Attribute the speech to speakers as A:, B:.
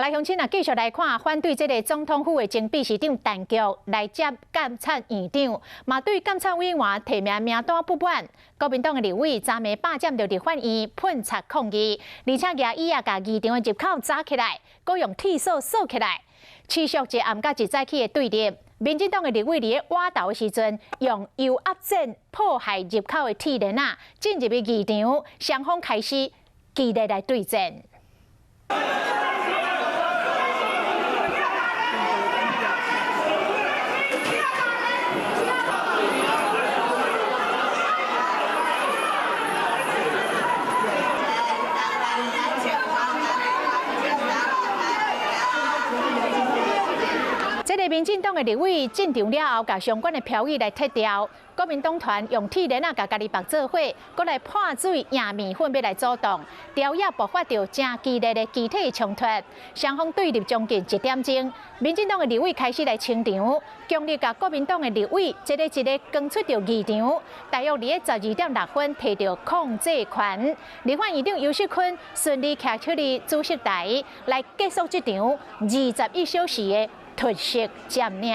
A: 来，乡亲啊，继续来看反对这个总统府的前秘书长陈菊来接监察院长，嘛对监察委员提名名单不满。国民党的立委昨暝霸占着立法院喷漆抗议，而且举椅啊，甲议场的入口砸起来，搁用铁锁锁起来，持续一暗甲一早起的对立。民进党的立委伫挖斗的时阵，用油压针破坏入口的铁链啊，进入去议场，双方开始激烈来对战。 这个民进党的立委进场了后，把相关的标语来撤掉。国民党团用铁链啊，甲家己绑做伙，搁来泼水、扔面粉要来阻挡，朝野爆发着真激烈的集体冲突，双方对立将近1点钟。民进党的立委开始来清场，强力甲国民党的立委一个一个赶出着议场，大约伫12:06摕到控制权。立法院长游锡堃顺利徛出哩主席台，来结束这场21小时的突袭占领。